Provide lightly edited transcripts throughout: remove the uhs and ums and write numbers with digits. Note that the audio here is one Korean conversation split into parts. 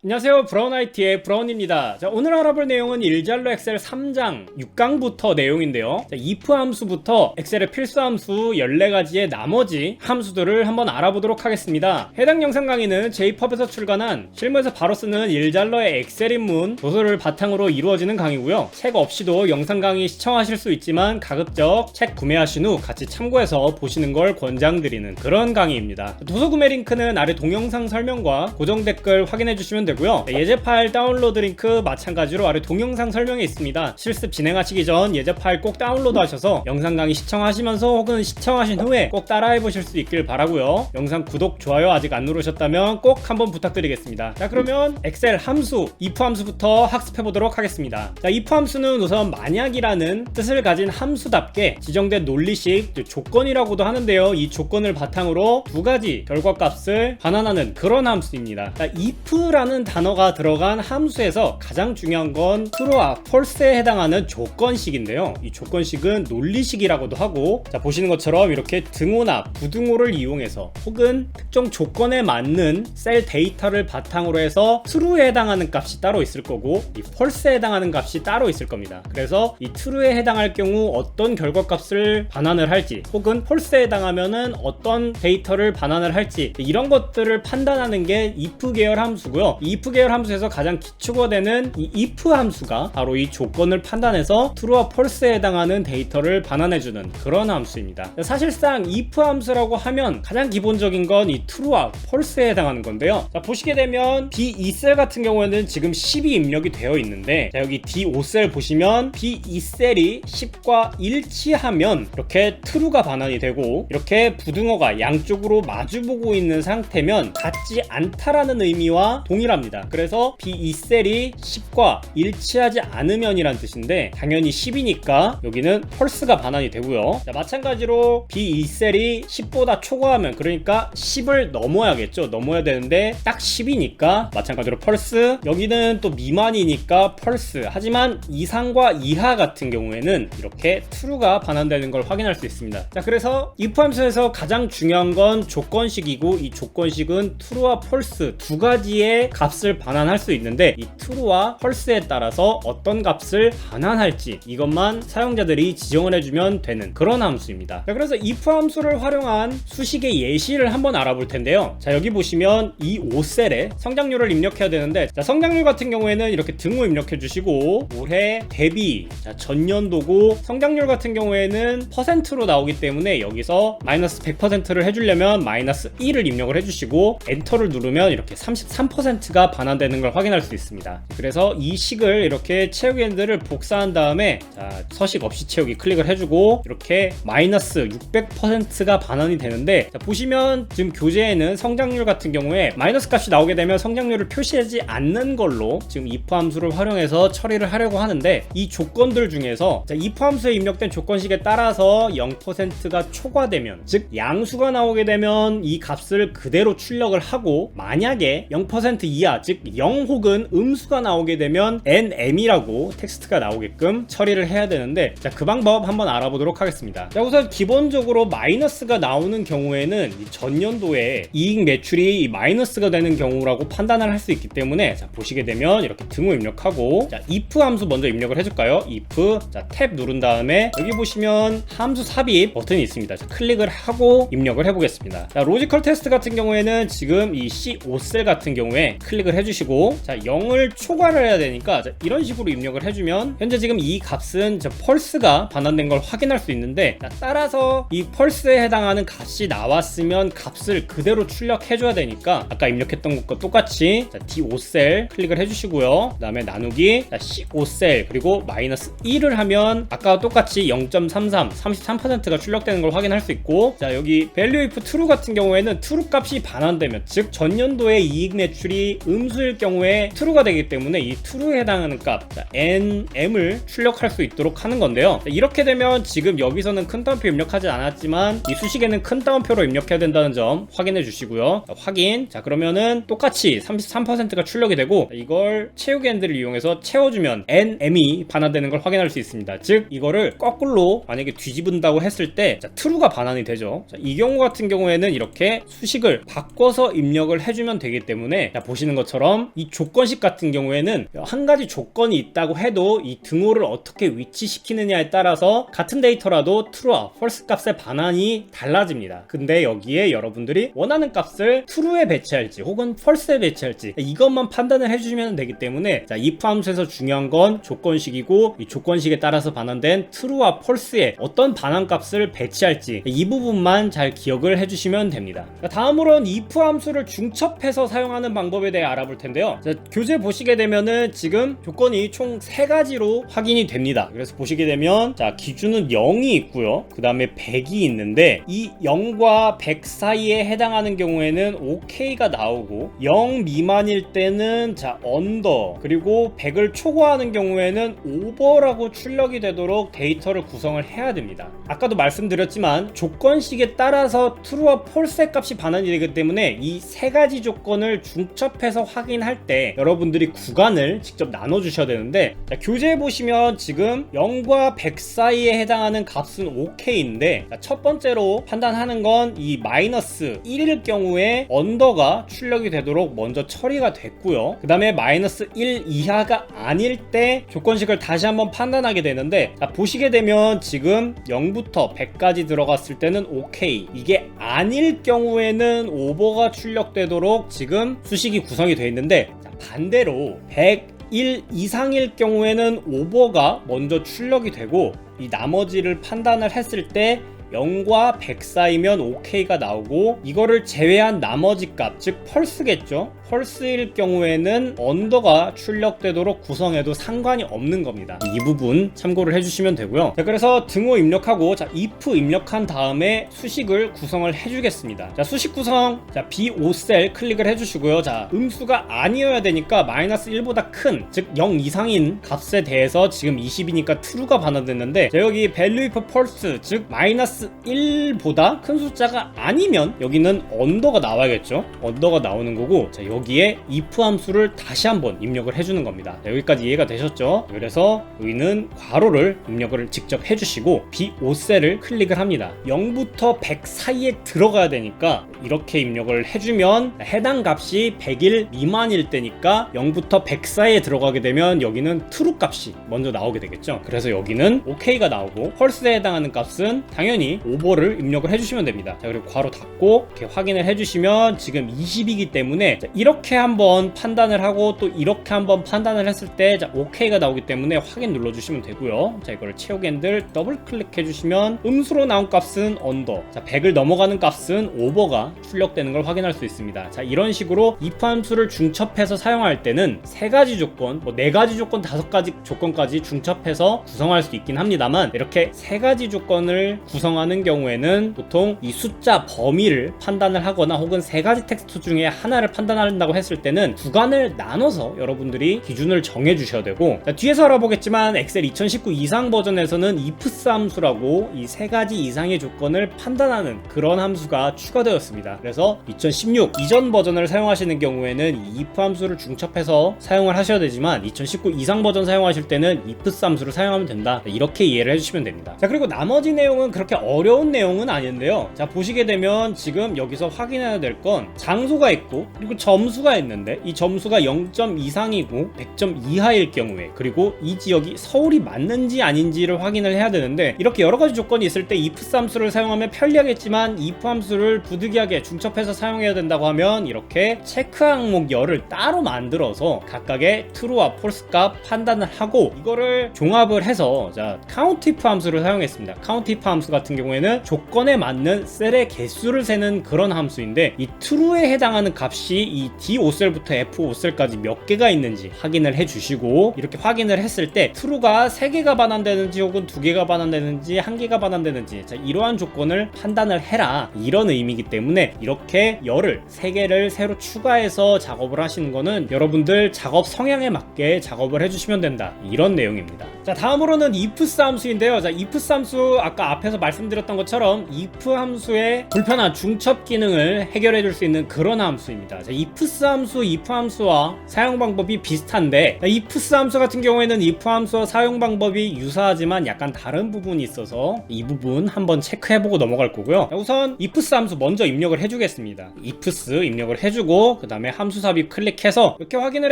안녕하세요, 브라운 IT의 브라운입니다. 자, 오늘 알아볼 내용은 일잘로 엑셀 3장 6강부터 내용인데요. 자, if 함수부터 엑셀의 필수 함수 14가지의 나머지 함수들을 한번 알아보도록 하겠습니다. 해당 영상 강의는 제이펍에서 출간한 실무에서 바로 쓰는 일잘러의 엑셀 입문 도서를 바탕으로 이루어지는 강의고요. 책 없이도 영상 강의 시청하실 수 있지만 가급적 책 구매하신 후 같이 참고해서 보시는 걸 권장드리는 그런 강의입니다. 도서 구매 링크는 아래 동영상 설명과 고정 댓글 확인해 주시면 되고요. 예제 파일 다운로드 링크 마찬가지로 아래 동영상 설명에 있습니다. 실습 진행하시기 전 예제 파일 꼭 다운로드 하셔서 영상 강의 시청하시면서 혹은 시청하신 후에 꼭 따라해 보실 수 있길 바라고요. 영상 구독, 좋아요 아직 안 누르셨다면 꼭 한번 부탁드리겠습니다. 자, 그러면 엑셀 함수 if 함수부터 학습해 보도록 하겠습니다. 자, if 함수는 우선 만약이라는 뜻을 가진 함수답게 지정된 논리식 조건이라고도 하는데요. 이 조건을 바탕으로 두 가지 결과값을 반환하는 그런 함수입니다. 자, if라는 단어가 들어간 함수에서 가장 중요한 건 true와 false에 해당하는 조건식인데요. 이 조건식은 논리식이라고도 하고, 자, 보시는 것처럼 이렇게 등호나 부등호를 이용해서 혹은 특정 조건에 맞는 셀 데이터를 바탕으로 해서 true에 해당하는 값이 따로 있을 거고 이 false에 해당하는 값이 따로 있을 겁니다. 그래서 이 true에 해당할 경우 어떤 결과값을 반환을 할지 혹은 false에 해당하면은 어떤 데이터를 반환을 할지 이런 것들을 판단하는 게 if 계열 함수고요. 이 if 계열 함수에서 가장 기초가 되는 이 if 함수가 바로 이 조건을 판단해서 true와 false에 해당하는 데이터를 반환해주는 그런 함수입니다. 사실상 if 함수라고 하면 가장 기본적인 건 이 true와 false에 해당하는 건데요. 자, 보시게 되면 B2셀 같은 경우에는 지금 10이 입력이 되어 있는데, 자, 여기 D5셀 보시면 B2셀이 10과 일치하면 이렇게 true가 반환이 되고, 이렇게 부등호가 양쪽으로 마주보고 있는 상태면 같지 않다라는 의미와 동일합니다. 그래서 B2셀이 10과 일치하지 않으면 이란 뜻인데, 당연히 10이니까 여기는 false가 반환이 되고요. 자, 마찬가지로 B2셀이 10보다 초과하면, 그러니까 10을 넘어야겠죠. 넘어야 되는데 딱 10이니까 마찬가지로 false, 여기는 또 미만이니까 false. 하지만 이상과 이하 같은 경우에는 이렇게 true가 반환되는 걸 확인할 수 있습니다. 자, 그래서 if 함수에서 가장 중요한 건 조건식이고, 이 조건식은 true와 false 두 가지의 값을 반환할 수 있는데, 이 true와 false에 따라서 어떤 값을 반환할지 이것만 사용자들이 지정을 해주면 되는 그런 함수입니다. 자, 그래서 if 함수를 활용한 수식의 예시를 한번 알아볼 텐데요. 자, 여기 보시면 이 5셀에 성장률을 입력해야 되는데, 자, 성장률 같은 경우에는 이렇게 등호 입력해 주시고 올해 대비, 자, 전년도고, 성장률 같은 경우에는 퍼센트로 나오기 때문에 여기서 마이너스 100%를 해주려면 마이너스 1을 입력을 해주시고 엔터를 누르면 이렇게 33%가 반환되는 걸 확인할 수 있습니다. 그래서 이 식을 이렇게 채우기들을 복사한 다음에, 자, 서식 없이 채우기 클릭을 해주고 이렇게 마이너스 600%가 반환이 되는데, 자, 보시면 지금 교재에는 성장률 같은 경우에 마이너스 값이 나오게 되면 성장률을 표시하지 않는 걸로 지금 if 함수를 활용해서 처리를 하려고 하는데, 이 조건들 중에서, 자, if 함수에 입력된 조건식에 따라서 0%가 초과되면, 즉 양수가 나오게 되면 이 값을 그대로 출력을 하고, 만약에 0% 이하, 즉 0 혹은 음수가 나오게 되면 NM이라고 텍스트가 나오게끔 처리를 해야 되는데, 자, 그 방법 한번 알아보도록 하겠습니다. 자, 우선 기본적으로 마이너스가 나오는 경우에는 이 전년도에 이익 매출이 이 마이너스가 되는 경우라고 판단을 할 수 있기 때문에, 자, 보시게 되면 이렇게 등호 입력하고, 자, if 함수 먼저 입력을 해줄까요? if, 자, 탭 누른 다음에 여기 보시면 함수 삽입 버튼이 있습니다. 자, 클릭을 하고 입력을 해보겠습니다. 자, 로지컬 테스트 같은 경우에는 지금 이 C5셀 같은 경우에 클릭을 해주시고, 자, 0을 초과를 해야 되니까, 자, 이런 식으로 입력을 해주면 현재 지금 이 값은 false가 반환된 걸 확인할 수 있는데, 자, 따라서 이 false에 해당하는 값이 나왔으면 값을 그대로 출력해줘야 되니까 아까 입력했던 것과 똑같이, 자, D5셀 클릭을 해주시고요. 그 다음에 나누기, 자, C5셀 그리고 마이너스 1을 하면 아까와 똑같이 0.33, 33%가 출력되는 걸 확인할 수 있고, 자, 여기 value if true 같은 경우에는 true 값이 반환되면, 즉 전년도의 이익 매출이 음수일 경우에 true가 되기 때문에 이 true에 해당하는 값, 자, NM을 출력할 수 있도록 하는 건데요. 자, 이렇게 되면 지금 여기서는 큰 따옴표 입력하지 않았지만 이 수식에는 큰 따옴표로 입력해야 된다는 점 확인해 주시고요. 자, 확인. 자, 그러면은 똑같이 33%가 출력이 되고, 자, 이걸 채우기 핸들을 이용해서 채워주면 NM이 반환되는 걸 확인할 수 있습니다. 즉 이거를 거꾸로 만약에 뒤집은다고 했을 때, 자, true가 반환이 되죠. 자, 이 경우 같은 경우에는 이렇게 수식을 바꿔서 입력을 해주면 되기 때문에, 자, 보시는 보시는 것처럼 이 조건식 같은 경우에는 한 가지 조건이 있다고 해도 이 등호를 어떻게 위치시키느냐에 따라서 같은 데이터라도 true와 false 값의 반환이 달라집니다. 근데 여기에 여러분들이 원하는 값을 true에 배치할지 혹은 false에 배치할지 이것만 판단을 해주시면 되기 때문에 자, if 함수에서 중요한 건 조건식이고 이 조건식에 따라서 반환된 true와 false에 어떤 반환 값을 배치할지 이 부분만 잘 기억을 해주시면 됩니다. 자, 다음으로는 if 함수를 중첩해서 사용하는 방법에 대해 알아볼 텐데요. 자, 교재 보시게 되면은 지금 조건이 총 3가지로 확인이 됩니다. 그래서 보시게 되면 자, 기준은 0이 있고요. 그 다음에 100이 있는데 이 0과 100 사이에 해당하는 경우에는 OK가 나오고 0 미만일 때는 자, 언더, 그리고 100을 초과하는 경우에는 오버라고 출력이 되도록 데이터를 구성을 해야 됩니다. 아까도 말씀드렸지만 조건식에 따라서 true와 false 값이 반환이 되기 때문에 이 3가지 조건을 중첩해서 확인할 때 여러분들이 구간을 직접 나눠 주셔야 되는데 자, 교재에 보시면 지금 0과 100 사이에 해당하는 값은 OK인데 자, 첫 번째로 판단하는 건 이 마이너스 1일 경우에 언더가 출력이 되도록 먼저 처리가 됐고요. 그 다음에 마이너스 1 이하가 아닐 때 조건식을 다시 한번 판단하게 되는데 자, 보시게 되면 지금 0부터 100까지 들어갔을 때는 OK, 이게 아닐 경우에는 오버가 출력되도록 지금 수식이 구성이 되어 있는데 자, 반대로 101 이상일 경우에는 오버가 먼저 출력이 되고 이 나머지를 판단을 했을 때 0과 100 사이면 OK가 나오고 이거를 제외한 나머지 값, 즉 펄스겠죠. 펄스일 경우에는 언더가 출력되도록 구성해도 상관이 없는 겁니다. 이 부분 참고를 해주시면 되고요. 자, 그래서 등호 입력하고 자, if 입력한 다음에 수식을 구성을 해주겠습니다. 자, 수식 구성, 자, B5셀 클릭을 해주시고요. 자, 음수가 아니어야 되니까 마이너스 1보다 큰, 즉 0 이상인 값에 대해서 지금 20이니까 true가 반환됐는데 자, 여기 value if false, 즉 마이너스 1보다 큰 숫자가 아니면 여기는 언더가 나와야겠죠. 언더가 나오는 거고 자, 여기에 if 함수를 다시 한번 입력을 해주는 겁니다. 자, 여기까지 이해가 되셨죠? 그래서 여기는 괄호를 입력을 직접 해주시고 B5셀을 클릭을 합니다. 0부터 100 사이에 들어가야 되니까 이렇게 입력을 해주면 해당 값이 100일 미만일 때니까 0부터 100 사이에 들어가게 되면 여기는 true 값이 먼저 나오게 되겠죠. 그래서 여기는 OK가 나오고 false에 해당하는 값은 당연히 오버를 입력을 해주시면 됩니다. 자, 그리고 괄호 닫고 이렇게 확인을 해주시면 지금 20이기 때문에 자, 이렇게 한번 판단을 하고 또 이렇게 한번 판단을 했을 때 자, OK가 나오기 때문에 확인 눌러주시면 되고요. 자, 이거를 채우기 핸들 더블 클릭해주시면 음수로 나온 값은 언더, 자, 100을 넘어가는 값은 오버가 출력되는 걸 확인할 수 있습니다. 자, 이런 식으로 if 함수를 중첩해서 사용할 때는 3가지 조건, 뭐 4가지 조건, 5가지 조건까지 중첩해서 구성할 수 있긴 합니다만 이렇게 3가지 조건을 구성하는 경우에는 보통 이 숫자 범위를 판단을 하거나 혹은 3가지 텍스트 중에 하나를 판단한다고 했을 때는 구간을 나눠서 여러분들이 기준을 정해 주셔야 되고 자, 뒤에서 알아보겠지만 엑셀 2019 이상 버전에서는 ifs 함수라고 이 3가지 이상의 조건을 판단하는 그런 함수가 추가되었습니다. 그래서 2016 이전 버전을 사용하시는 경우에는 이 if 함수를 중첩해서 사용을 하셔야 되지만 2019 이상 버전 사용하실 때는 ifs 함수를 사용하면 된다. 이렇게 이해를 해주시면 됩니다. 자, 그리고 나머지 내용은 그렇게 어려운 내용은 아닌데요. 자, 보시게 되면 지금 여기서 확인해야 될 건 장소가 있고 그리고 점수가 있는데 이 점수가 0점 이상이고 100점 이하일 경우에 그리고 이 지역이 서울이 맞는지 아닌지를 확인을 해야 되는데 이렇게 여러가지 조건이 있을 때 if 함수를 사용하면 편리하겠지만 if 함수를 부득이하게 중첩해서 사용해야 된다고 하면 이렇게 체크 항목 열을 따로 만들어서 각각의 true와 false 값 판단을 하고 이거를 종합을 해서 자, count if 함수를 사용했습니다. count if 함수 같은 경우에는 조건에 맞는 셀의 개수를 세는 그런 함수인데 이 true에 해당하는 값이 이 D5셀부터 F5셀까지 몇 개가 있는지 확인을 해주시고 이렇게 확인을 했을 때 true가 3개가 반환되는지 혹은 2개가 반환되는지 1개가 반환되는지 자, 이러한 조건을 판단을 해라 이런 의미이기 때문에 이렇게 열을 3개를 새로 추가해서 작업을 하시는 거는 여러분들 작업 성향에 맞게 작업을 해주시면 된다 이런 내용입니다. 자, 다음으로는 ifs 함수인데요. 자, ifs 함수 아까 앞에서 말씀드렸던 말씀드렸던 것처럼 if 함수의 불편한 중첩 기능을 해결해 줄 수 있는 그런 함수입니다. 자, ifs 함수, if 함수와 사용 방법이 비슷한데 ifs 함수 같은 경우에는 if 함수와 사용 방법이 유사하지만 약간 다른 부분이 있어서 이 부분 한번 체크해보고 넘어갈 거고요. 자, 우선 ifs 함수 먼저 입력을 해주겠습니다. ifs 입력을 해주고 그 다음에 함수 삽입 클릭해서 이렇게 확인을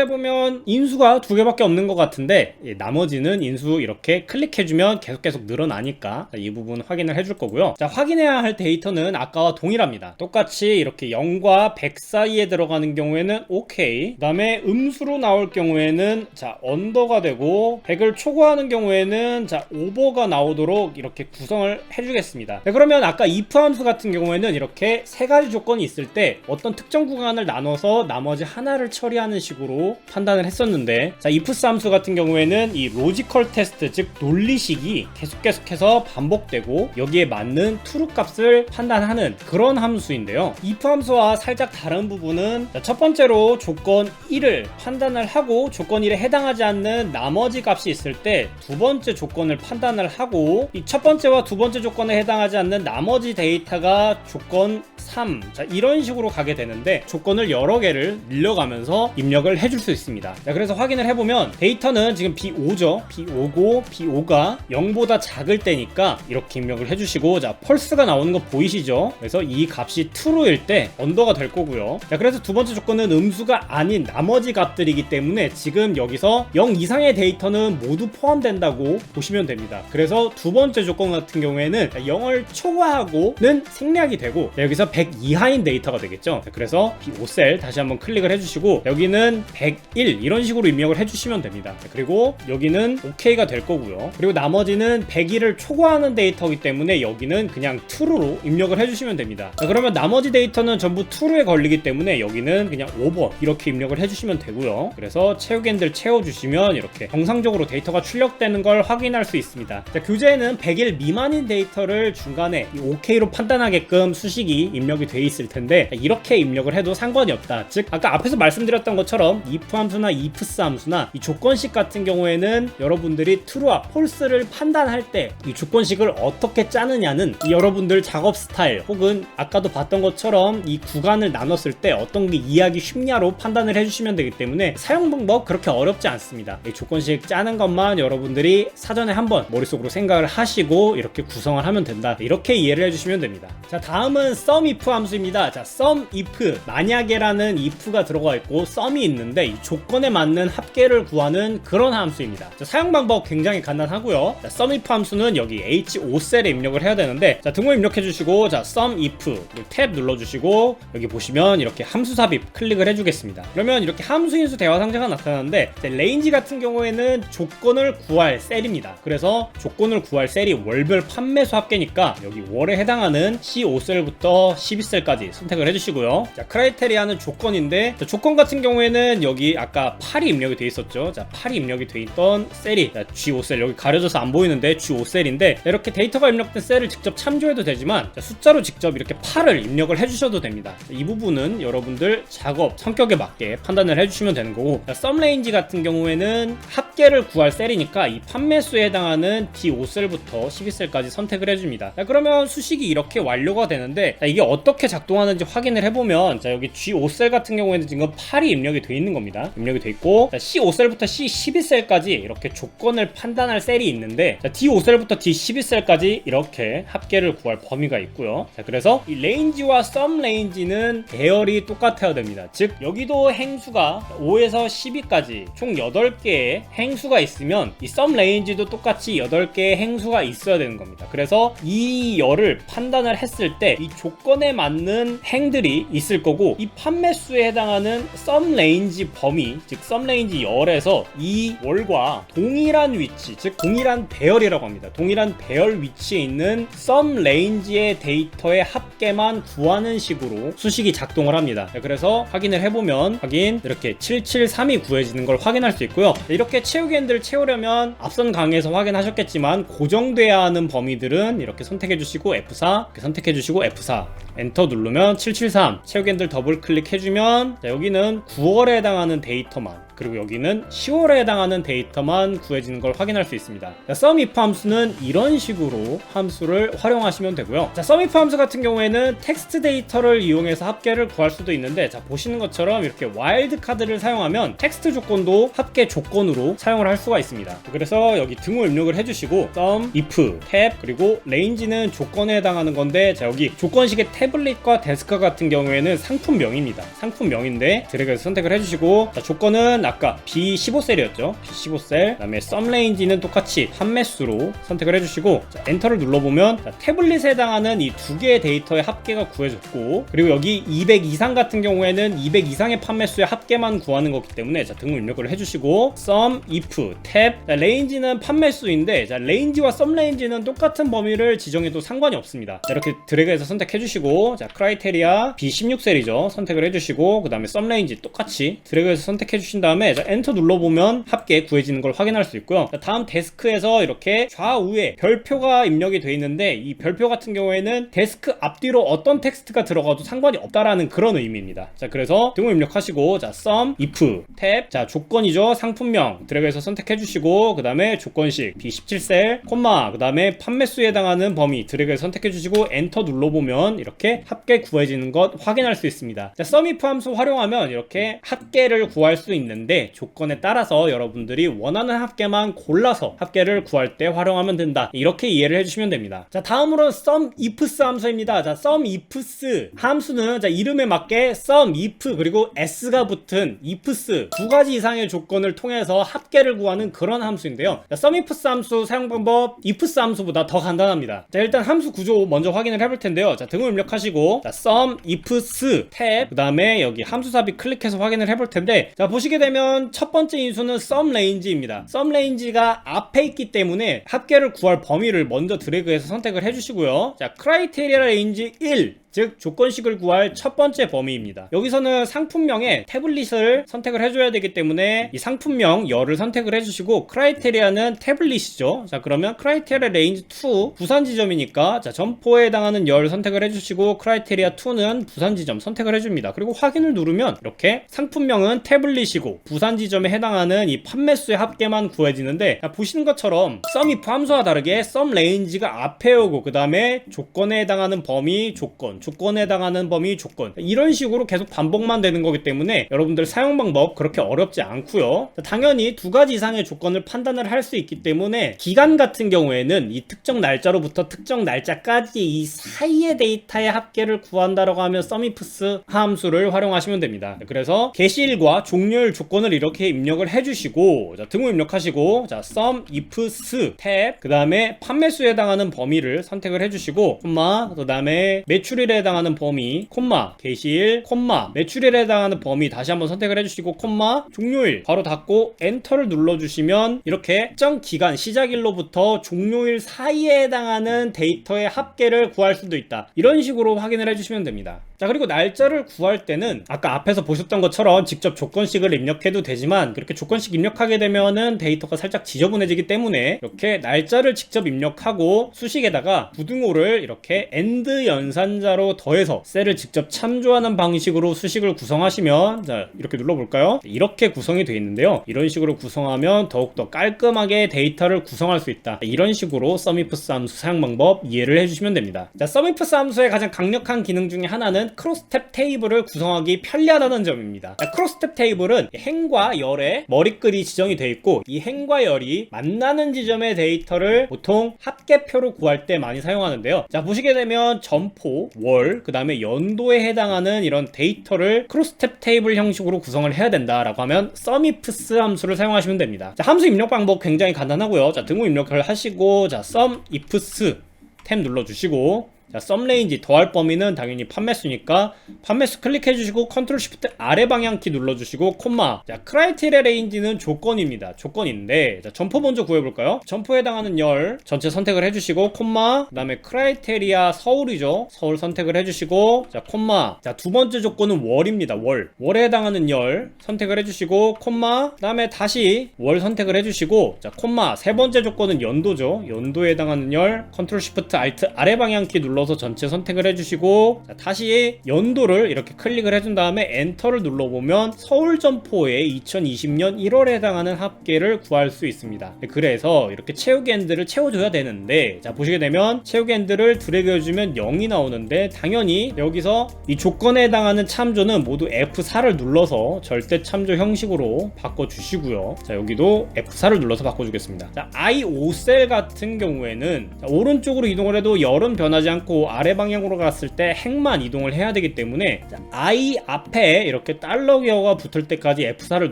해보면 인수가 2개밖에 없는 것 같은데 나머지는 인수 이렇게 클릭해주면 계속 늘어나니까 이 부분 확인을 해줄 거고요. 자, 확인해야 할 데이터는 아까와 동일합니다. 똑같이 이렇게 0과 100 사이에 들어가는 경우에는 OK, 그 다음에 음수로 나올 경우에는 자 언더가 되고 100을 초과하는 경우에는 자 오버가 나오도록 이렇게 구성을 해주겠습니다. 네, 그러면 아까 if 함수 같은 경우에는 이렇게 3가지 조건이 있을 때 어떤 특정 구간을 나눠서 나머지 하나를 처리하는 식으로 판단을 했었는데, 자 ifs 함수 같은 경우에는 이 로지컬 테스트, 즉 논리식이 계속해서 반복되고 여기에 맞는 true 값을 판단하는 그런 함수인데요. if 함수와 살짝 다른 부분은 첫 번째로 조건 1을 판단을 하고 조건 1에 해당하지 않는 나머지 값이 있을 때 두 번째 조건을 판단을 하고 이 첫 번째와 두 번째 조건에 해당하지 않는 나머지 데이터가 조건 3, 자 이런 식으로 가게 되는데 조건을 여러 개를 늘려가면서 입력을 해줄 수 있습니다. 자, 그래서 확인을 해보면 데이터는 지금 B5죠. B5고 B5가 0보다 작을 때니까 이렇게 입력을 해주시고, 자 펄스가 나오는 거 보이시죠? 그래서 이 값이 true일 때 언더가 될 거고요. 자, 그래서 두 번째 조건은 음수가 아닌 나머지 값들이기 때문에 지금 여기서 0 이상의 데이터는 모두 포함된다고 보시면 됩니다. 그래서 두 번째 조건 같은 경우에는 0을 초과하고는 생략이 되고 여기서 100 이하인 데이터가 되겠죠. 자, 그래서 B5셀 다시 한번 클릭을 해주시고 여기는 101 이런 식으로 입력을 해주시면 됩니다. 자, 그리고 여기는 OK가 될 거고요. 그리고 나머지는 101을 초과하는 데이터이기 때문에 여기는 그냥 true로 입력을 해주시면 됩니다. 자, 그러면 나머지 데이터는 전부 true에 걸리기 때문에 여기는 그냥 over 이렇게 입력을 해주시면 되고요. 그래서 채우기들 채워주시면 이렇게 정상적으로 데이터가 출력되는 걸 확인할 수 있습니다. 자, 교재에는 100일 미만인 데이터를 중간에 이 OK로 판단하게끔 수식이 입력이 돼 있을 텐데 이렇게 입력을 해도 상관이 없다. 즉 아까 앞에서 말씀드렸던 것처럼 if 함수나 ifs 함수나 이 조건식 같은 경우에는 여러분들이 true와 false를 판단할 때 이 조건식을 어떻게 짜느냐는 이 여러분들 작업 스타일 혹은 아까도 봤던 것처럼 이 구간을 나눴을 때 어떤 게 이해하기 쉽냐로 판단을 해주시면 되기 때문에 사용 방법 그렇게 어렵지 않습니다. 이 조건식 짜는 것만 여러분들이 사전에 한번 머릿속으로 생각을 하시고 이렇게 구성을 하면 된다. 이렇게 이해를 해주시면 됩니다. 자, 다음은 sum if 함수입니다. 자, sum if 만약에라는 if가 들어가 있고 sum이 있는데 이 조건에 맞는 합계를 구하는 그런 함수입니다. 자, 사용 방법 굉장히 간단하고요. 자, sum if 함수는 여기 H5셀에 입력을 해야 되는데 자, 등호 입력해 주시고 자 sum if 탭 눌러주시고 여기 보시면 이렇게 함수 삽입 클릭을 해주겠습니다. 그러면 이렇게 함수 인수 대화 상자가 나타나는데 range 같은 경우에는 조건을 구할 셀입니다. 그래서 조건을 구할 셀이 월별 판매수 합계니까 여기 월에 해당하는 C5셀부터 12셀까지 선택을 해주시고요. 자, 크라이테리아는 조건인데 자, 조건 같은 경우에는 여기 아까 8이 입력이 돼 있었죠. 자, 8이 입력이 돼 있던 셀이 자, G5셀 여기 가려져서 안 보이는데 G5셀인데 이렇게 데이터가 입력된 셀을 직접 참조해도 되지만 자, 숫자로 직접 이렇게 8을 입력을 해주셔도 됩니다. 자, 이 부분은 여러분들 작업 성격에 맞게 판단을 해주시면 되는 거고, 자, sum range 같은 경우에는 합계를 구할 셀이니까 이 판매수에 해당하는 D5셀부터 12셀까지 선택을 해줍니다. 자, 그러면 수식이 이렇게 완료가 되는데 자, 이게 어떻게 작동하는지 확인을 해보면 자, 여기 G5셀 같은 경우에는 지금 8이 입력이 돼 있는 겁니다. 입력이 돼 있고 자, C5셀부터 C12셀까지 이렇게 조건을 판단할 셀이 있는데 자, D5셀부터 D12셀까지 이렇게 합계를 구할 범위가 있고요. 자, 그래서 이 range와 sum range는 배열이 똑같아야 됩니다. 즉 여기도 행수가 5에서 12까지 총 8개의 행수가 있으면 이 sum range도 똑같이 8개의 행수가 있어야 되는 겁니다. 그래서 이 열을 판단을 했을 때 이 조건에 맞는 행들이 있을 거고 이 판매수에 해당하는 sum range 범위, 즉 sum range 열에서 이 월과 동일한 위치, 즉 동일한 배열이라고 합니다. 동일한 배열 위치에 있는 sum range의 데이터의 합계만 구하는 식으로 수식이 작동을 합니다. 그래서 확인을 해보면 이렇게 773이 구해지는 걸 확인할 수 있고요. 이렇게 채우기엔들을 채우려면 앞선 강의에서 확인하셨겠지만 고정돼야 하는 범위들은 이렇게 선택해주시고 F4 이렇게 선택해주시고 F4 엔터 누르면 773 채우기엔들 더블 클릭해주면 자, 여기는 9월에 해당하는 데이터만, 그리고 여기는 10월에 해당하는 데이터만 구해지는 걸 확인할 수 있습니다. 자, sum if 함수는 이런 식으로 함수를 활용하시면 되고요. 자, sumif 함수 같은 경우에는 텍스트 데이터를 이용해서 합계를 구할 수도 있는데, 자, 보시는 것처럼 이렇게 와일드 카드를 사용하면 텍스트 조건도 합계 조건으로 사용을 할 수가 있습니다. 그래서 여기 등호 입력을 해주시고 sum, if, 탭, 그리고 range는 조건에 해당하는 건데, 자, 여기 조건식의 태블릿과 데스크 같은 경우에는 상품명입니다. 상품명인데 드래그해서 선택을 해주시고, 자, 조건은 아까 B15셀이었죠. B15셀, 그 다음에 sum range는 똑같이 판매수로 선택을 해주시고, 자, 엔터를 눌러보면, 자, 태블릿에 해당하는 이 두 개의 데이터의 합계가 구해졌고, 그리고 여기 200 이상 같은 경우에는 200 이상의 판매수의 합계만 구하는 거기 때문에, 자, 등호 입력을 해주시고 sum, if, 탭, 자, range는 판매수인데, 자, range와 sum range는 똑같은 범위를 지정해도 상관이 없습니다. 자, 이렇게 드래그해서 선택해주시고, 자, 크라이테리아 B16셀이죠. 선택을 해주시고, 그 다음에 sum range 똑같이 드래그해서 선택해주신 다음에, 자, 엔터 눌러보면 합계 구해지는 걸 확인할 수 있고요. 자, 다음 데스크에서 이렇게 좌우에 별표가 입력이 되어 있는데, 이 별표 같은 경우에는 데스크 앞뒤로 어떤 텍스트가 들어가도 상관이 없다라는 그런 의미입니다. 자, 그래서 등호 입력하시고, 자, sum, if, 탭, 자, 조건이죠. 상품명 드래그해서 선택해주시고, 그 다음에 조건식 B17셀, 콤마, 그 다음에 판매수에 해당하는 범위 드래그해서 선택해주시고 엔터 눌러보면 이렇게 합계 구해지는 것 확인할 수 있습니다. 자, sumif 함수 활용하면 이렇게 합계를 구할 수 있는데, 조건에 따라서 여러분들이 원하는 합계만 골라서 합계를 구할 때 활용하면 된다, 이렇게 이해를 해주시면 됩니다. 자, 다음으로 sumifs 함수입니다. 자, sumifs 함수는, 자, 이름에 맞게 sumif 그리고 s가 붙은 ifs 두 가지 이상의 조건을 통해서 합계를 구하는 그런 함수인데요. 자, sumifs 함수 사용 방법 ifs 함수보다 더 간단합니다. 자, 일단 함수 구조 먼저 확인을 해볼 텐데요. 자, 등호 입력하시고, 자, sumifs 탭, 그 다음에 여기 함수 삽입 클릭해서 확인을 해볼 텐데, 자, 보시게 되면 첫 번째 인수는 sum range입니다. sum range가 앞에 있기 때문에 합계를 구할 범위를 먼저 드래그해서 선택을 해주시고요. 자, criteria range 1, 즉 조건식을 구할 첫 번째 범위입니다. 여기서는 상품명에 태블릿을 선택을 해줘야 되기 때문에 이 상품명 열을 선택을 해주시고, 크라이테리아는 태블릿이죠. 자, 그러면 크라이테리아 레인지 2 부산 지점이니까, 자, 점포에 해당하는 열 선택을 해주시고, 크라이테리아 2는 부산 지점 선택을 해줍니다. 그리고 확인을 누르면 이렇게 상품명은 태블릿이고 부산 지점에 해당하는 이 판매수의 합계만 구해지는데, 자, 보시는 것처럼 sumif 함수와 다르게 sum range가 앞에 오고, 그 다음에 조건에 해당하는 범위 조건에 해당하는 범위 조건, 이런 식으로 계속 반복만 되는 거기 때문에 여러분들 사용 방법 그렇게 어렵지 않고요. 당연히 두 가지 이상의 조건을 판단을 할 수 있기 때문에 기간 같은 경우에는 이 특정 날짜로부터 특정 날짜까지 이 사이의 데이터의 합계를 구한다라고 하면 sumifs 함수를 활용하시면 됩니다. 그래서 개시일과 종료일 조건을 이렇게 입력을 해주시고, 자, 등호 입력하시고, 자, sumifs 탭, 그 다음에 판매수에 해당하는 범위를 선택을 해주시고, 콤마, 그 다음에 매출일에 해당하는 범위, 콤마, 개시일, 콤마, 매출일에 해당하는 범위 다시 한번 선택을 해주시고, 콤마, 종료일 바로 닫고 엔터를 눌러주시면 이렇게 특정 기간 시작일로부터 종료일 사이에 해당하는 데이터의 합계를 구할 수도 있다, 이런 식으로 확인을 해주시면 됩니다. 자, 그리고 날짜를 구할 때는 아까 앞에서 보셨던 것처럼 직접 조건식을 입력해도 되지만, 그렇게 조건식 입력하게 되면은 데이터가 살짝 지저분해지기 때문에 이렇게 날짜를 직접 입력하고 수식에다가 부등호를 이렇게 AND 연산자로 더해서 셀을 직접 참조하는 방식으로 수식을 구성하시면, 자, 이렇게 눌러볼까요? 이렇게 구성이 되어 있는데요. 이런 식으로 구성하면 더욱더 깔끔하게 데이터를 구성할 수 있다, 이런 식으로 sumifs 함수 사용 방법 이해를 해주시면 됩니다. 자, sumifs 함수의 가장 강력한 기능 중에 하나는 크로스탭 테이블을 구성하기 편리하다는 점입니다. 자, 크로스탭 테이블은 행과 열에 머리글이 지정이 되어 있고, 이 행과 열이 만나는 지점의 데이터를 보통 합계표로 구할 때 많이 사용하는데요. 자, 보시게 되면 점포, 월, 그 다음에 연도에 해당하는 이런 데이터를 크로스탭 테이블 형식으로 구성을 해야 된다라고 하면 sumifs 함수를 사용하시면 됩니다. 자, 함수 입력 방법 굉장히 간단하고요. 자, 등호 입력을 하시고, 자, sumifs 탭 눌러주시고, 자, sum range 더할 범위는 당연히 판매수니까 판매수 클릭해 주시고 컨트롤 시프트 아래 방향키 눌러 주시고, 콤마, 자, 크라이테리아 레인지는 조건입니다. 조건인데, 자, 점포 먼저 구해 볼까요? 점포에 해당하는 열 전체 선택을 해 주시고, 콤마, 그다음에 크라이테리아 서울이죠. 서울 선택을 해 주시고, 자, 콤마, 자, 두 번째 조건은 월입니다. 월에 해당하는 열 선택을 해 주시고, 콤마, 그다음에 다시 월 선택을 해 주시고, 자, 콤마, 세 번째 조건은 연도죠. 연도에 해당하는 열 컨트롤 시프트 알트 아래 방향키 눌러 눌러서 전체 선택을 해주시고, 자, 다시 연도를 이렇게 클릭을 해준 다음에 엔터를 눌러보면 서울 점포의 2020년 1월에 해당하는 합계를 구할 수 있습니다. 그래서 이렇게 채우기 핸들을 채워줘야 되는데, 자, 보시게 되면 채우기 핸들을 드래그 해주면 0이 나오는데, 당연히 여기서 이 조건에 해당하는 참조는 모두 F4를 눌러서 절대 참조 형식으로 바꿔주시고요. 자, 여기도 F4를 눌러서 바꿔주겠습니다. 자, I5셀 같은 경우에는, 자, 오른쪽으로 이동을 해도 열은 변하지 않고 아래 방향으로 갔을 때 행만 이동을 해야 되기 때문에, 자, I 앞에 이렇게 달러 기어가 붙을 때까지 F4를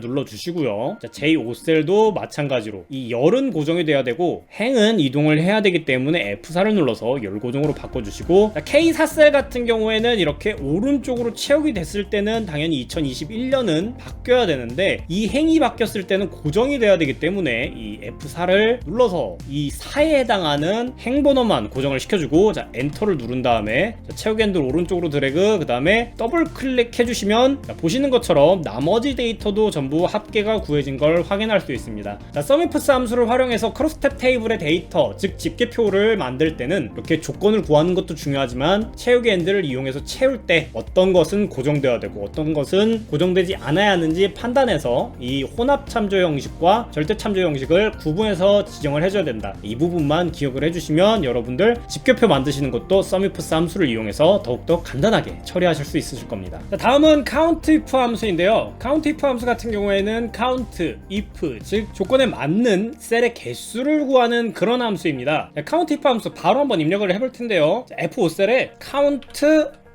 눌러주시고요. 자, J5셀도 마찬가지로 이 열은 고정이 돼야 되고 행은 이동을 해야 되기 때문에 F4를 눌러서 열 고정으로 바꿔주시고, 자, K4셀 같은 경우에는 이렇게 오른쪽으로 채우기 됐을 때는 당연히 2021년은 바뀌어야 되는데, 이 행이 바뀌었을 때는 고정이 돼야 되기 때문에 이 F4를 눌러서 이 4에 해당하는 행 번호만 고정을 시켜주고, 자, 엔터를 누른 다음에, 자, 채우기 핸들 오른쪽으로 드래그, 그 다음에 더블 클릭 해주시면, 자, 보시는 것처럼 나머지 데이터도 전부 합계가 구해진 걸 확인할 수 있습니다. 자, sumifs 함수를 활용해서 크로스탭 테이블의 데이터, 즉 집계표를 만들 때는 이렇게 조건을 구하는 것도 중요하지만 채우기 핸들을 이용해서 채울 때 어떤 것은 고정되어야 되고 어떤 것은 고정되지 않아야 하는지 판단해서 이 혼합 참조 형식과 절대 참조 형식을 구분해서 지정을 해줘야 된다. 이 부분만 기억을 해주시면 여러분들 집계표 만드시는 것도 sumifs 함수를 이용해서 더욱더 간단하게 처리하실 수 있으실 겁니다. 자, 다음은 countIF 함수인데요. countIF 함수 같은 경우에는 count, if, 즉 조건에 맞는 셀의 개수를 구하는 그런 함수입니다. 자, countIF 함수 바로 한번 입력을 해볼 텐데요. 자, F5셀에 count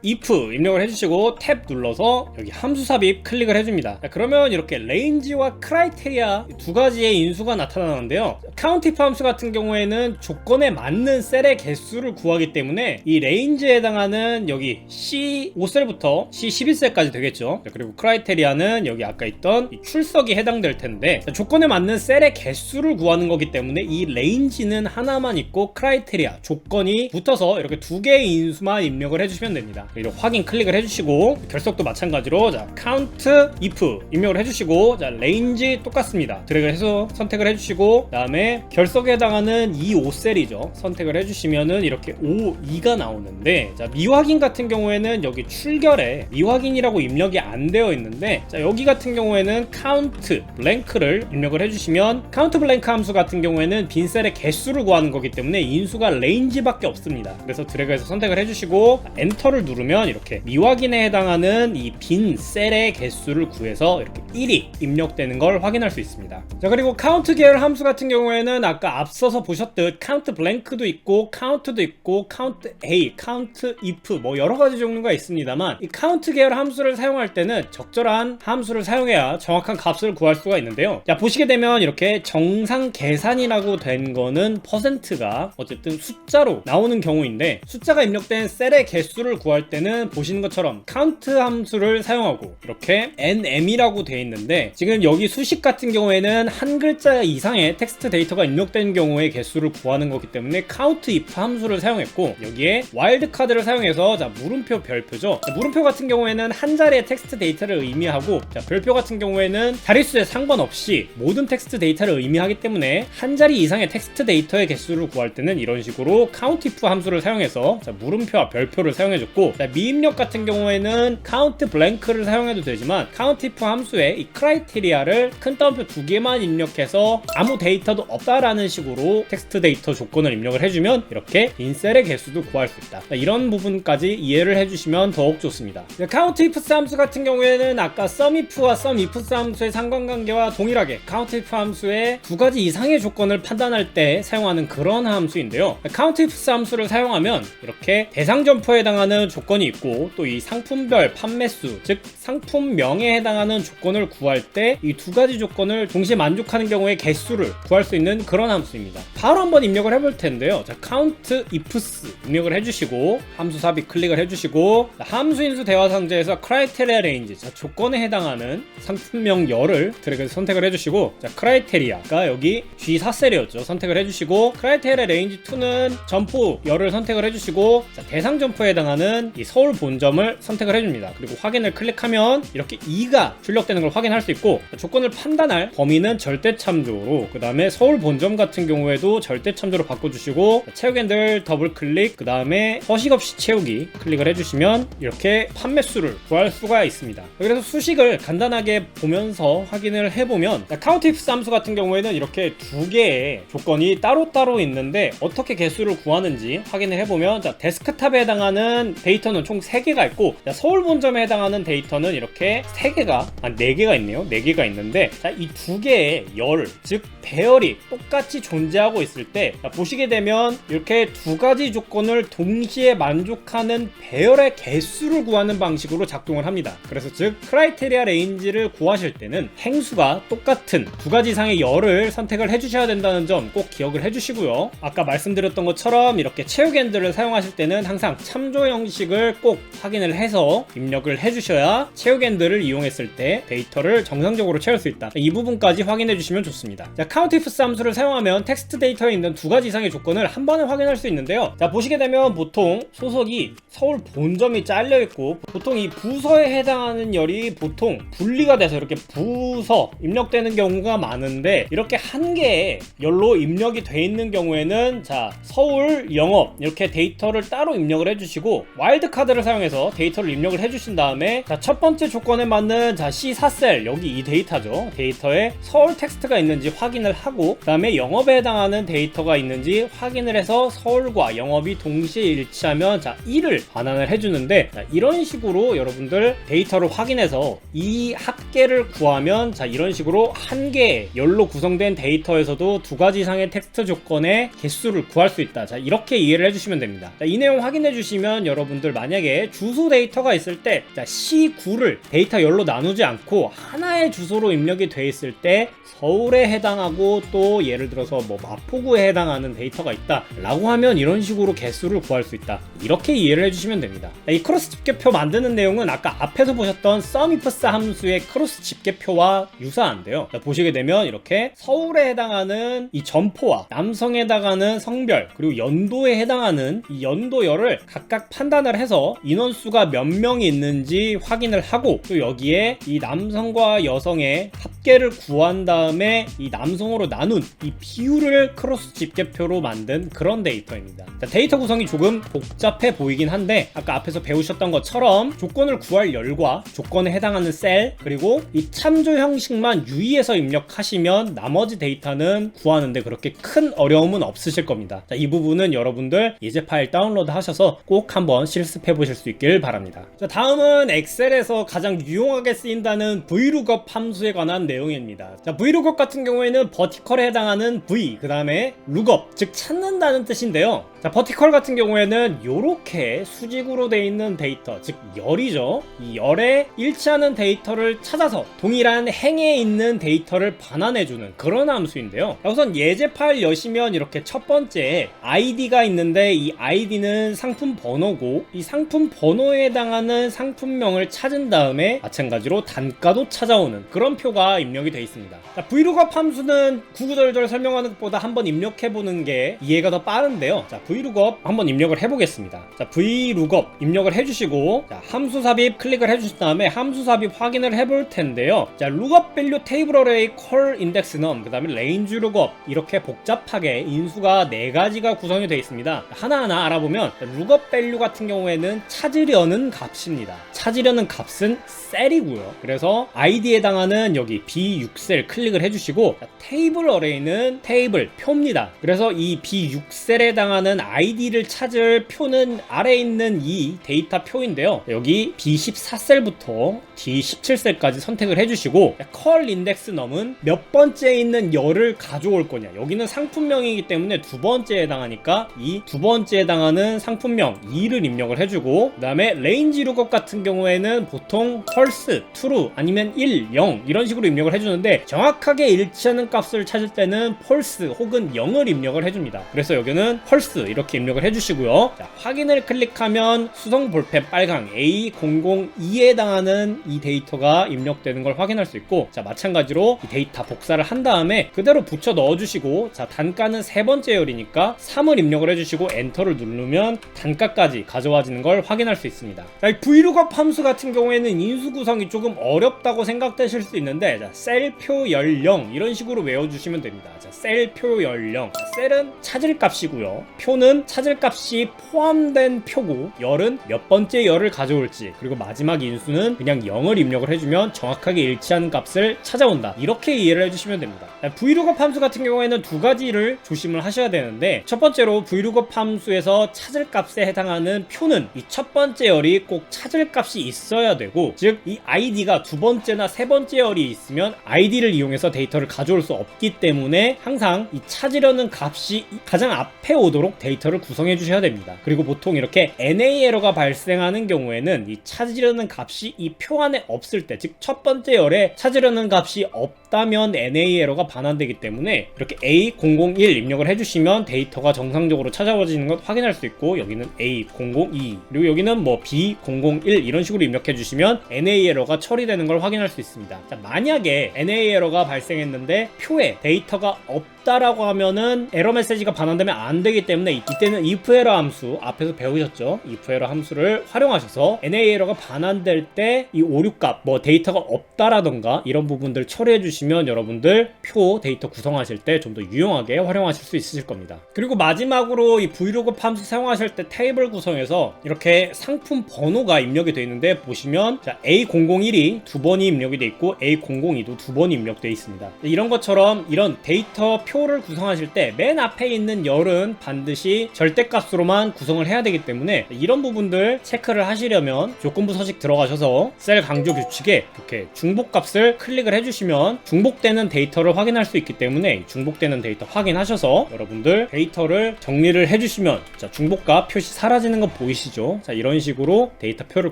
if 입력을 해주시고 탭 눌러서 여기 함수 삽입 클릭을 해줍니다. 자, 그러면 이렇게 range와 criteria 두 가지의 인수가 나타나는데요. countIF 함수 같은 경우에는 조건에 맞는 셀의 개수를 구하기 때문에 이 range에 해당하는 여기 C5셀부터 C11셀까지 되겠죠. 자, 그리고 criteria는 여기 아까 있던 이 출석이 해당될 텐데, 자, 조건에 맞는 셀의 개수를 구하는 거기 때문에 이 range는 하나만 있고 criteria 조건이 붙어서 이렇게 두 개의 인수만 입력을 해주시면 됩니다. 이렇게 확인 클릭을 해주시고, 결석도 마찬가지로, 자, count if 입력을 해주시고, 자, range 똑같습니다. 드래그 해서 선택을 해주시고, 다음에 결석에 해당하는 이 5셀이죠 선택을 해주시면은 이렇게 5, 2가 나오는데, 자, 미확인 같은 경우에는 여기 출결에 미확인이라고 입력이 안 되어 있는데, 자, 여기 같은 경우에는 count blank를 입력을 해주시면, count blank 함수 같은 경우에는 빈 셀의 개수를 구하는 거기 때문에 인수가 range밖에 없습니다. 그래서 드래그해서 선택을 해주시고 엔터를 누르면 이렇게 미확인에 해당하는 이 빈 셀의 개수를 구해서 이렇게 1이 입력되는 걸 확인할 수 있습니다. 자, 그리고 count 계열 함수 같은 경우에는 아까 앞서서 보셨듯 count blank도 있고 count도 있고 count a, count if 뭐 여러 가지 종류가 있습니다만, 이 count 계열 함수를 사용할 때는 적절한 함수를 사용해야 정확한 값을 구할 수가 있는데요. 자, 보시게 되면 이렇게 정상 계산이라고 된 거는 %가 어쨌든 숫자로 나오는 경우인데, 숫자가 입력된 셀의 개수를 구할 때는 보시는 것처럼 count 함수를 사용하고 이렇게 nm이라고 되어 있는데, 지금 여기 수식 같은 경우에는 한 글자 이상의 텍스트 데이터가 입력된 경우의 개수를 구하는 거기 때문에 countIF 함수를 사용했고, 여기에 와일드카드를 사용해서, 자, 물음표 별표죠. 자, 물음표 같은 경우에는 한 자리의 텍스트 데이터를 의미하고, 자, 별표 같은 경우에는 자릿수에 상관없이 모든 텍스트 데이터를 의미하기 때문에 한 자리 이상의 텍스트 데이터의 개수를 구할 때는 이런 식으로 countIF 함수를 사용해서, 자, 물음표와 별표를 사용해줬고, 자, 미입력 같은 경우에는 count blank를 사용해도 되지만 countIF 함수에 이 criteria를 큰 따옴표 두 개만 입력해서 아무 데이터도 없다라는 식으로 텍스트 데이터 조건을 입력을 해주면 이렇게 빈셀의 개수도 구할 수 있다. 자, 이런 부분까지 이해를 해주시면 더욱 좋습니다. countIF 함수 같은 경우에는 아까 sumif와 sumifs 함수의 상관관계와 동일하게 countIF 함수의 두 가지 이상의 조건을 판단할 때 사용하는 그런 함수인데요. countIF 함수를 사용하면 이렇게 대상 점포에 해당하는 조건이 있고, 또 이 상품별 판매수, 즉 상품명에 해당하는 조건을 구할 때 이 두 가지 조건을 동시에 만족하는 경우에 개수를 구할 수 있는 그런 함수입니다. 바로 한번 입력을 해볼 텐데요. 자, countIFs 입력을 해주시고 함수 삽입 클릭을 해주시고, 자, 함수 인수 대화 상자에서 criteria range, 자, 조건에 해당하는 상품명 열을 드래그해서 선택을 해주시고, 자, criteria가 여기 G4셀이었죠 선택을 해주시고, criteria range 2는 점포 열을 선택을 해주시고, 자, 대상 점포에 해당하는 이 서울 본점을 선택을 해줍니다. 그리고 확인을 클릭하면 이렇게 2가 출력되는 걸 확인할 수 있고, 조건을 판단할 범위는 절대 참조로, 그 다음에 서울 본점 같은 경우에도 절대 참조로 바꿔주시고, 채우기 핸들 더블 클릭, 그 다음에 서식 없이 채우기 클릭을 해주시면 이렇게 판매수를 구할 수가 있습니다. 그래서 수식을 간단하게 보면서 확인을 해보면, 카운트 if 함수 같은 경우에는 이렇게 두 개의 조건이 따로따로 있는데 어떻게 개수를 구하는지 확인을 해보면, 자, 데스크탑에 해당하는 데이터는 총 3개가 있고, 자, 서울 본점에 해당하는 데이터는 이렇게 3개가, 4개가 있네요. 4개가 있는데, 자, 이 두 개의 열, 즉 배열이 똑같이 존재하고 있을 때, 자, 보시게 되면 이렇게 두 가지 조건을 동시에 만족하는 배열의 개수를 구하는 방식으로 작동을 합니다. 그래서 즉 크라이테리아 레인지를 구하실 때는 행수가 똑같은 두 가지 이상의 열을 선택을 해주셔야 된다는 점 꼭 기억을 해주시고요. 아까 말씀드렸던 것처럼 이렇게 채우기 핸들을 사용하실 때는 항상 참조 형식을 꼭 확인을 해서 입력을 해주셔야 채우기 핸들을 이용했을 때 데이터를 정상적으로 채울 수 있다. 이 부분까지 확인해 주시면 좋습니다. 자, count if 함수를 사용하면 텍스트 데이터에 있는 두 가지 이상의 조건을 한 번에 확인할 수 있는데요. 자, 보시게 되면 보통 소속이 서울 본점이 잘려 있고, 보통 이 부서에 해당하는 열이 보통 분리가 돼서 이렇게 부서 입력되는 경우가 많은데, 이렇게 한 개의 열로 입력이 돼 있는 경우에는, 자, 서울 영업 이렇게 데이터를 따로 입력을 해주시고, 와일드 카드를 사용해서 데이터를 입력을 해주신 다음에, 자, 첫 번째 조건에 맞는, 자, C4셀, 여기 이 데이터죠. 데이터에 서울 텍스트가 있는지 확인을 하고, 그 다음에 영업에 해당하는 데이터가 있는지 확인을 해서 서울과 영업이 동시에 일치하면, 자, 1을 반환을 해주는데, 자, 이런 식으로 여러분들 데이터를 확인해서 이 합계를 구하면, 자, 이런 식으로 한 개의 열로 구성된 데이터에서도 두 가지 이상의 텍스트 조건의 개수를 구할 수 있다. 자, 이렇게 이해를 해주시면 됩니다. 자, 이 내용 확인해 주시면 여러분들 만약에 주소 데이터가 있을 때, 자, C9를 데이터 열로 나누지 않고 하나의 주소로 입력이 돼 있을 때 서울에 해당하고, 또 예를 들어서 뭐 마포구에 해당하는 데이터가 있다 라고 하면 이런 식으로 개수를 구할 수 있다. 이렇게 이해를 해주시면 됩니다. 이 크로스 집계표 만드는 내용은 아까 앞에서 보셨던 sumifs 함수의 크로스 집계표와 유사한데요. 자, 보시게 되면 이렇게 서울에 해당하는 이 점포와 남성에 해당하는 성별, 그리고 연도에 해당하는 이 연도열을 각각 판단을 해서 인원수가 몇 명이 있는지 확인을 하고, 또 여기에 이 남성과 여성의 합계를 구한 다음에 이 남성으로 나눈 이 비율을 크로스 집계표로 만든 그런 데이터입니다. 자, 데이터 구성이 조금 복잡해 보이긴 한데, 아까 앞에서 배우셨던 것처럼 조건을 구할 열과 조건에 해당하는 셀, 그리고 이 참조 형식만 유의해서 입력하시면 나머지 데이터는 구하는데 그렇게 큰 어려움은 없으실 겁니다. 자, 이 부분은 여러분들 예제 파일 다운로드 하셔서 꼭 한번 실습해 보실 수 있길 바랍니다. 자, 다음은 엑셀에서 가장 유용하게 쓰인다는 VLOOKUP 함수에 관한 내용입니다. 자, VLOOKUP 같은 경우에는 버티컬에 해당하는 V, 그 다음에 lookup, 즉 찾는다는 뜻인데요. 자, 버티컬 같은 경우에는 이렇게 수직으로 되어 있는 데이터, 즉 열이죠. 이 열에 일치하는 데이터를 찾아서 동일한 행에 있는 데이터를 반환해주는 그런 함수인데요. 자, 우선 예제 파일 여시면 이렇게 첫 번째 ID가 있는데, 이 ID는 상품 번호고, 이 상품 번호에 해당하는 상품명을 찾은 다음에 마찬가지로 단가도 찾아오는 그런 표가 입력이 되어 있습니다. 자, VLOOKUP 함수는 구구절절 설명하는 것보다 한번 입력해보는 게 이해가 더 빠른데요. 자, VLOOKUP 한번 입력을 해보겠습니다. 자, VLOOKUP 입력을 해주시고, 자, 함수 삽입 클릭을 해주신 다음에 함수 삽입 확인을 해볼 텐데요. 자, lookup value table array call index num, 그 다음에 range lookup, 이렇게 복잡하게 인수가 4가지가 구성이 되어 있습니다. 하나하나 알아보면, lookup value 같은 경우에는 찾으려는 값입니다. 찾으려는 값은 셀이고요. 그래서 id에 해당하는 여기 B6셀 클릭을 해주시고, 자, 테이블 어레이는 테이블 표입니다. 그래서 이 B6셀에 해당하는 id를 찾을 표는 아래에 있는 이 데이터 표인데요. 여기 B14셀부터 D17셀까지 선택을 해주시고, call index num은 몇 번째에 있는 열을 가져올 거냐, 여기는 상품명이기 때문에 두 번째에 해당하니까 이 두 번째에 해당하는 상품명 2를 입력을 해주고, 그 다음에 range lookup 같은 경우에는 보통 false, true 아니면 1, 0 이런 식으로 입력을 해주는데, 정확하게 일치하는 값을 찾을 때는 false 혹은 0을 입력을 해줍니다. 그래서 여기는 false 이렇게 입력을 해주시고요. 자, 확인을 클릭하면 수성 볼펜 빨강 A002에 해당하는 이 데이터가 입력되는 걸 확인할 수 있고, 자, 마찬가지로 이 데이터 복사를 한 다음에 그대로 붙여 넣어주시고, 자, 단가는 세 번째 열이니까 3을 입력을 해주시고 엔터를 누르면 단가까지 가져와지는 걸 확인할 수 있습니다. 자, 이 VLOOKUP 함수 같은 경우에는 인수 구성이 조금 어렵다고 생각되실 수 있는데, 자, 셀표 연령 이런 식으로 외워주시면 됩니다. 자, 셀표 연령, 셀은 찾을 값이고요, 표는 찾을 값이 포함된 표고, 열은 몇 번째 열을 가져올지, 그리고 마지막 인수는 그냥 0을 입력을 해주면 정확하게 일치하는 값을 찾아온다, 이렇게 이해를 해주시면 됩니다. VLOOKUP 함수 같은 경우에는 두 가지를 조심을 하셔야 되는데, 첫 번째로 VLOOKUP 함수에서 찾을 값에 해당하는 표는 이 첫 번째 열이 꼭 찾을 값이 있어야 되고, 즉 이 아이디가 두 번째나 세 번째 열이 있으면 아이디를 이용해서 데이터를 가져올 수 없기 때문에 항상 이 찾으려는 값이 가장 앞에 오도록 데이터를 구성해 주셔야 됩니다. 그리고 보통 이렇게 NA 에러가 발생하는 경우에는 이 찾으려는 값이 이 표 안에 없을 때, 즉 첫 번째 열에 찾으려는 값이 없다면 NA 에러가 반환되기 때문에 이렇게 A001 입력을 해주시면 데이터가 정상적으로 찾아와지는 것 확인할 수 있고, 여기는 A002 그리고 여기는 뭐 B001 이런 식으로 입력해 주시면 NA 에러가 처리되는 걸 확인할 수 있습니다. 자, 만약에 NA 에러가 발생했는데 표에 데이터가 없다라고 하면은 에러 메시지가 반환되면 안 되기 때문에 이때는 if 에러 함수, 앞에서 배우셨죠? if 에러 함수를 활용하셔서 NA 에러가 반환될 때 이 오류값, 뭐 데이터가 없다라던가 이런 부분들 처리해 주시면 여러분들 표 데이터 구성하실 때 좀 더 유용하게 활용하실 수 있으실 겁니다. 그리고 마지막으로 이 VLOOKUP 함수 사용하실 때 테이블 구성에서 이렇게 상품 번호가 입력이 되어 있는데, 보시면 자, A001이 두 번이 입력이 되어 있고 A002도 두 번이 입력되어 있습니다. 이런 것처럼 이런 데이터 표를 구성하실 때 맨 앞에 있는 열은 반드시 절대값으로만 구성을 해야 되기 때문에 이런 부분들 체크를 하시려면 조건부 서식 들어가셔서 셀 강조 규칙에 이렇게 중복값을 클릭을 해주시면 중복되는 데이터를 확인할 수 있기 때문에 중복되는 데이터 확인하셔서 여러분들 데이터를 정리를 해주시면, 자, 중복값 표시 사라지는 거 보이시죠? 자, 이런 식으로 데이터 표를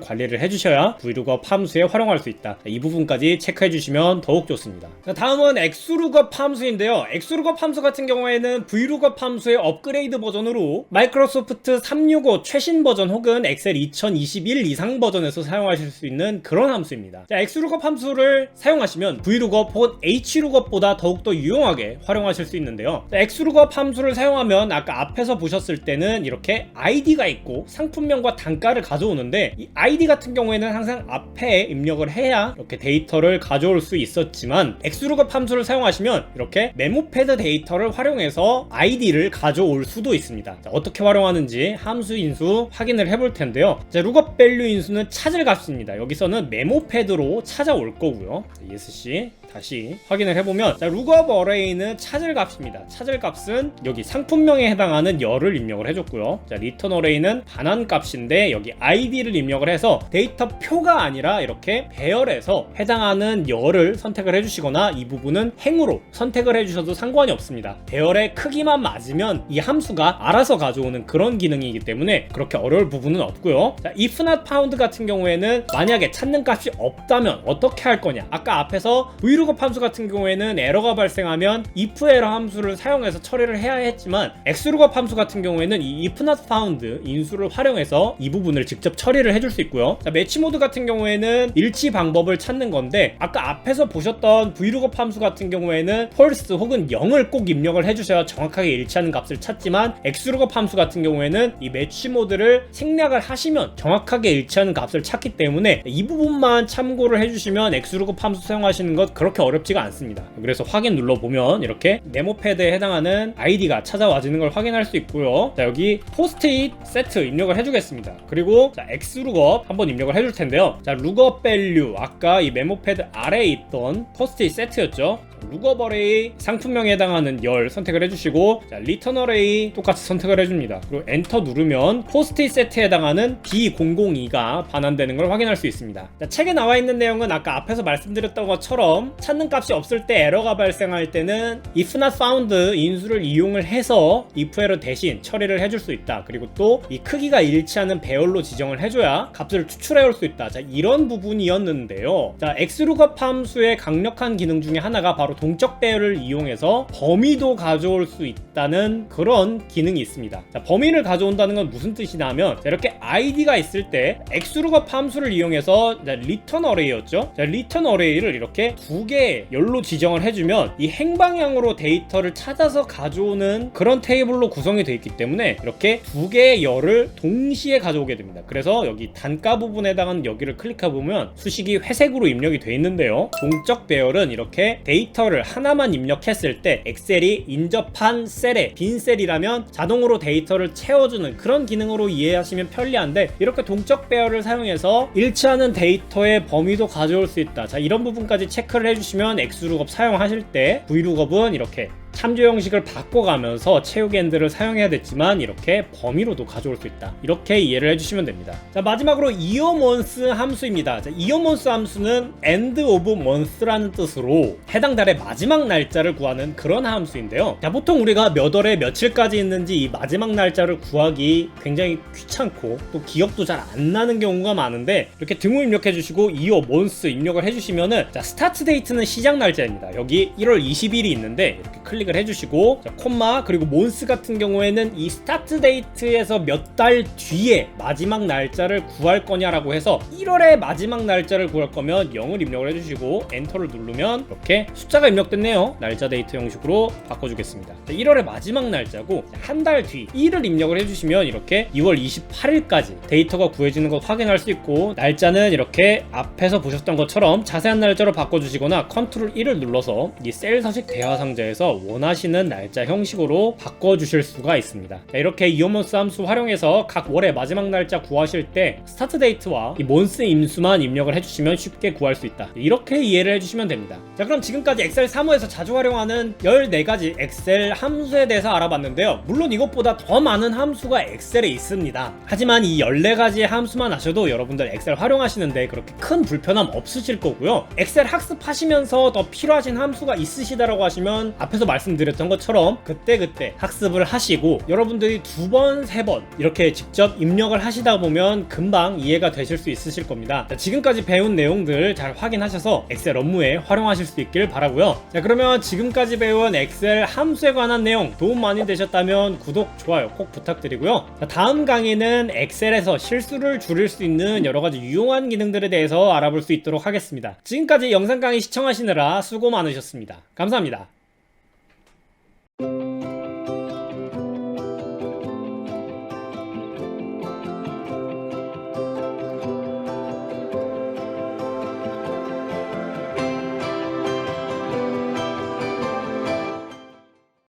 관리를 해주셔야 VLOOKUP 함수에 활용할 수 있다. 자, 이 부분까지 체크해 주시면 더욱 좋습니다. 자, 다음은 XLOOKUP 함수인데요. XLOOKUP 함수 같은 경우에는 VLOOKUP 함수의 업그레이드 버전으로 마이크로소프트 365 최신 버전 혹은 엑셀 2021 이상 버전에서 사용하실 수 있는 그런 함수입니다. 자, XLOOKUP 함수를 사용하시면 VLOOKUP 혹은 HLOOKUP보다 더욱더 유용하게 활용하실 수 있는데요. 자, XLOOKUP 함수를 사용하면 아까 앞에서 보셨을 때는 이렇게 아이디가 있고 상품명과 단가를 가져오는데, 이 아이디 같은 경우에는 항상 앞에 입력을 해야 이렇게 데이터를 가져올 수 있었지만, XLOOKUP 함수를 사용하시면 이렇게 메모패드 데이터를 활용해서 아이디를 가져올 수도 있습니다. 자, 어떻게 활용하는지 함수 인수 확인을 해볼 텐데요. 자, lookup value 인수는 찾을 값입니다. 여기서는 메모패드로 찾아올 거고요. 자, ESC 다시 확인을 해보면, 자, lookup array는 찾을 값입니다. 찾을 값은 여기 상품명에 해당하는 열을 입력을 해줬고요. 자, return array는 반환 값인데 여기 id를 입력을 해서 데이터 표가 아니라 이렇게 배열해서 해당하는 열을 선택을 해주시거나 이 부분은 행으로 선택을 해주셔도 상관이 없습니다. 배열의 크기만 맞으면 이 함수가 알아서 가져오는 그런 기능이기 때문에 그렇게 어려울 부분은 없고요. 자, if not found 같은 경우에는 만약에 찾는 값이 없다면 어떻게 할 거냐, 아까 앞에서 VLOOKUP 함수 같은 경우에는 에러가 발생하면 if 에러 함수를 사용해서 처리를 해야 했지만, XLOOKUP 함수 같은 경우에는 이 if not found 인수를 활용해서 이 부분을 직접 처리를 해줄 수 있고요. 자, 매치 모드 같은 경우에는 일치 방법을 찾는 건데, 아까 앞에서 보셨던 VLOOKUP 함수 같은 경우에는 false 혹은 0을 꼭 입력을 해주셔야 정확하게 일치하는 값을 찾지만, XLOOKUP 함수 같은 경우에는 이 매치 모드를 생략을 하시면 정확하게 일치하는 값을 찾기 때문에 이 부분만 참고를 해주시면 XLOOKUP 함수 사용하시는 것 그렇게 어렵지가 않습니다. 그래서 확인 눌러보면 이렇게 메모패드에 해당하는 아이디가 찾아와지는 걸 확인할 수 있고요. 자, 여기 포스트잇 세트 입력을 해주겠습니다. 그리고 자, XLOOKUP 한번 입력을 해줄 텐데요. 자, lookup value, 아까 이 메모패드 아래에 있던 포스트잇 세트였죠. lookup array 상품명에 해당하는 열 선택을 해주시고, 자, return array 똑같이 선택을 해줍니다. 그리고 엔터 누르면 포스트잇 세트에 해당하는 B002가 반환되는 걸 확인할 수 있습니다. 자, 책에 나와 있는 내용은 아까 앞에서 말씀드렸던 것처럼 찾는 값이 없을 때 에러가 발생할 때는 if not found 인수를 이용을 해서 if 에러 대신 처리를 해줄 수 있다. 그리고 또 이 크기가 일치하는 배열로 지정을 해줘야 값을 추출해 올 수 있다. 자, 이런 부분이었는데요. 자, XLOOKUP 함수의 강력한 기능 중에 하나가 바로 바로 동적 배열을 이용해서 범위도 가져올 수 있다는 그런 기능이 있습니다. 자, 범위를 가져온다는 건 무슨 뜻이냐면, 자, 이렇게 id가 있을 때 xlookup 함수를 이용해서 return array였죠. 자, return array를 이렇게 두 개의 열로 지정을 해주면 이 행방향으로 데이터를 찾아서 가져오는 그런 테이블로 구성이 되어 있기 때문에 이렇게 두 개의 열을 동시에 가져오게 됩니다. 그래서 여기 단가 부분에 해당하는 여기를 클릭해 보면 수식이 회색으로 입력이 되어 있는데요, 동적 배열은 이렇게 데이터를 하나만 입력했을 때 엑셀이 인접한 셀에 빈 셀이라면 자동으로 데이터를 채워주는 그런 기능으로 이해하시면 편리한데, 이렇게 동적 배열을 사용해서 일치하는 데이터의 범위도 가져올 수 있다. 자, 이런 부분까지 체크를 해주시면 xlookup 사용하실 때 vlookup은 이렇게 참조 형식을 바꿔가면서 채우기 핸들을 사용해야 됐지만 이렇게 범위로도 가져올 수 있다. 이렇게 이해를 해주시면 됩니다. 자, 마지막으로 year-month 함수입니다. 자, year-month 함수는 end of month라는 뜻으로 해당 달의 마지막 날짜를 구하는 그런 함수인데요. 자, 보통 우리가 몇 월에 며칠까지 있는지 이 마지막 날짜를 구하기 굉장히 귀찮고 또 기억도 잘 안 나는 경우가 많은데, 이렇게 등호 입력해 주시고 year, month 입력을 해주시면은, 자, 스타트 데이트는 시작 날짜입니다. 여기 1월 20일이 있는데 이렇게 클릭을 해주시고, 자, 콤마 그리고 몬스 같은 경우에는 이 스타트 데이트에서 몇 달 뒤에 마지막 날짜를 구할 거냐라고 해서 1월에 마지막 날짜를 구할 거면 0을 입력을 해주시고 엔터를 누르면 이렇게 숫자가 입력됐네요. 날짜 데이트 형식으로 바꿔주겠습니다. 자, 1월의 마지막 날짜고 한 달 뒤 1을 입력을 해주시면 이렇게 2월 28일까지 데이터가 구해지는 것 확인할 수 있고, 날짜는 이렇게 앞에서 보셨던 것처럼 자세한 날짜로 바꿔주시거나 컨트롤 1을 눌러서 이 셀 서식 대화 상자에서 원하시는 날짜 형식으로 바꿔주실 수가 있습니다. 자, 이렇게 year-month 함수 활용해서 각 월의 마지막 날짜 구하실 때 스타트 데이트와 이 month 임수만 입력을 해주시면 쉽게 구할 수 있다. 이렇게 이해를 해주시면 됩니다. 자, 그럼 지금까지 엑셀 사무에서 자주 활용하는 14가지 엑셀 함수에 대해서 알아봤는데요. 물론 이것보다 더 많은 함수가 엑셀에 있습니다. 하지만 이 14가지 함수만 아셔도 여러분들 엑셀 활용하시는데 그렇게 큰 불편함 없으실 거고요. 엑셀 학습하시면서 더 필요하신 함수가 있으시다라고 하시면 앞에서 말씀드렸던 것처럼 그때그때 학습을 하시고, 여러분들이 2번, 3번 이렇게 직접 입력을 하시다 보면 금방 이해가 되실 수 있으실 겁니다. 자, 지금까지 배운 내용들 잘 확인하셔서 엑셀 업무에 활용하실 수 있길 바라고요. 자, 그러면 지금까지 배운 엑셀 함수에 관한 내용 도움 많이 되셨다면 구독, 좋아요 꼭 부탁드리고요. 자, 다음 강의는 엑셀에서 실수를 줄일 수 있는 여러가지 유용한 기능들에 대해서 알아볼 수 있도록 하겠습니다. 지금까지 영상 강의 시청하시느라 수고 많으셨습니다. 감사합니다.